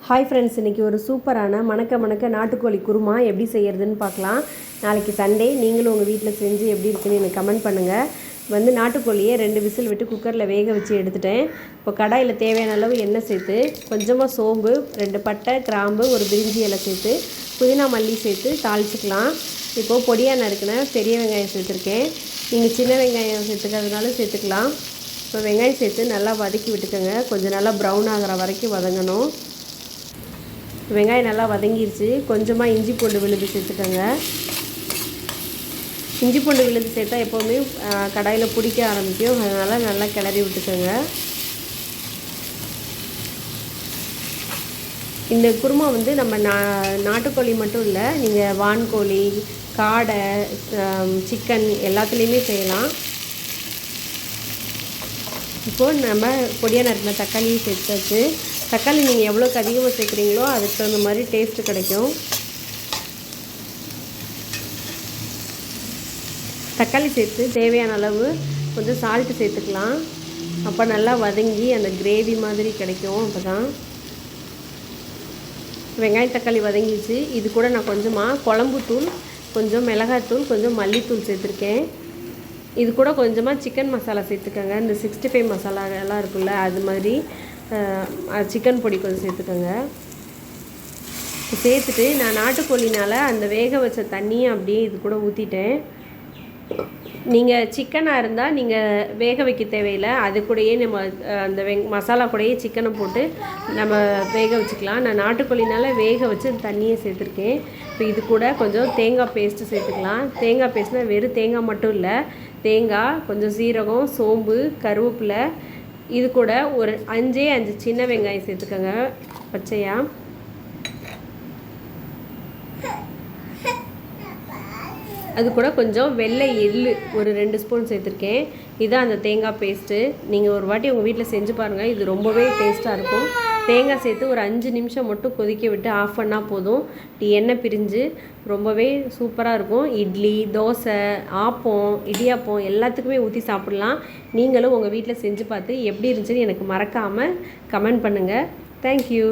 Hi friends, இன்றைக்கி ஒரு சூப்பரான மணக்க நாட்டுக்கோழி குருமா எப்படி செய்கிறதுன்னு பார்க்கலாம். நாளைக்கு சண்டே, நீங்களும் உங்கள் வீட்டில் செஞ்சு எப்படி இருக்குன்னு எனக்கு கமெண்ட் பண்ணுங்கள். நாட்டுக்கோழியை 2 விசில் விட்டு குக்கரில் வேக வச்சு எடுத்துட்டேன். இப்போ கடாயில் தேவையான அளவு எண்ணெய் சேர்த்து, கொஞ்சமாக சோம்பு, 2 பட்டை, கிராம்பு, ஒரு பிரிஞ்சி இலை சேர்த்து, புதினா மல்லி சேர்த்து தாளிச்சிக்கலாம். இப்போது பொடியாக நறுக்கின பெரிய வெங்காயம் சேர்த்துருக்கேன். நீங்கள் சின்ன வெங்காயம் சேர்த்துக்கிறதுனாலும் சேர்த்துக்கலாம். இப்போ வெங்காயம் சேர்த்து நல்லா வதக்கி விட்டுக்கோங்க. கொஞ்சம் நல்லா ப்ரௌன் ஆகிற வரைக்கும் வதங்கணும். வெங்காயம் நல்லா வதங்கிருச்சு. கொஞ்சமாக இஞ்சி பூண்டு விழுது சேர்த்துக்கோங்க. இஞ்சி பூண்டு விழுது சேர்த்தா எப்போவுமே கடாயில் பிடிக்க ஆரம்பிக்கும். அதனால் நல்லா கிளறி விட்டுக்கோங்க. இந்த குருமா நம்ம நாட்டுக்கோழி மட்டும் இல்லை, நீங்கள் வான்கோழி, காடை, சிக்கன் எல்லாத்துலேயுமே செய்யலாம். இப்போது நம்ம பொடியாக நறுக்கின தக்காளியும் சேர்த்தாச்சு. தக்காளி நீங்கள் எவ்வளோக்கு அதிகமாக சேர்க்குறீங்களோ அதுக்கு தகுந்த மாதிரி டேஸ்ட்டு கிடைக்கும். தக்காளி சேர்த்து தேவையான அளவு கொஞ்சம் சால்ட்டு சேர்த்துக்கலாம். அப்போ நல்லா வதங்கி அந்த கிரேவி மாதிரி கிடைக்கும். அப்போ தான் வெங்காயம் தக்காளி வதங்கிச்சு. இது கூட நான் கொஞ்சமாக குழம்புத்தூள், கொஞ்சம் மிளகாய்த்தூள், கொஞ்சம் மல்லித்தூள் சேர்த்துருக்கேன். இது கூட கொஞ்சமாக சிக்கன் மசாலா சேர்த்துக்கோங்க. இந்த 65 மசாலா எல்லாம் இருக்குல்ல, அது மாதிரி சிக்கன் பொடி கொஞ்சம் சேர்த்துக்கோங்க. சேர்த்துட்டு நான் நாட்டுக்கோழினால் அந்த வேக வச்ச தண்ணியை அப்படியே இது கூட ஊற்றிட்டேன். நீங்கள் சிக்கனாக இருந்தால் நீங்கள் வேக வைக்க தேவையில்லை. அது கூடயே நம்ம அந்த மசாலா கூடயே சிக்கனை போட்டு நம்ம வேக வச்சுக்கலாம். நான் நாட்டுக்கோழினால் வேக வச்சு தண்ணியை சேர்த்துருக்கேன். இப்போ இது கூட கொஞ்சம் தேங்காய் பேஸ்ட்டு சேர்த்துக்கலாம். தேங்காய் பேஸ்ட்னால் வெறும் தேங்காய் மட்டும் இல்லை, தேங்காய், கொஞ்சம் சீரகம், சோம்பு, கருவேப்பிலை, இது கூட ஒரு 5 சின்ன வெங்காயம் சேர்த்துக்கோங்க பச்சையாக. அது கூட கொஞ்சம் வெள்ளை எள்ளு ஒரு 2 ஸ்பூன் சேர்த்துருக்கேன். இதுதான் அந்த தேங்காய் பேஸ்ட்டு. நீங்கள் ஒரு வாட்டி உங்கள் வீட்டில் செஞ்சு பாருங்கள். இது ரொம்பவே டேஸ்ட்டாக இருக்கும். தேங்காய் சேர்த்து ஒரு 5 நிமிஷம் மட்டும் கொதிக்க விட்டு ஆஃப் பண்ணால் போதும். எண்ணெய் பிரிஞ்சு ரொம்பவே சூப்பராக இருக்கும். இட்லி, தோசை, ஆப்பம், இடியாப்பம் எல்லாத்துக்குமே ஊற்றி சாப்பிட்லாம். நீங்களும் உங்கள் வீட்டில் செஞ்சு பார்த்து எப்படி இருந்துச்சுன்னு எனக்கு மறக்காமல் கமெண்ட் பண்ணுங்கள். தேங்க்யூ.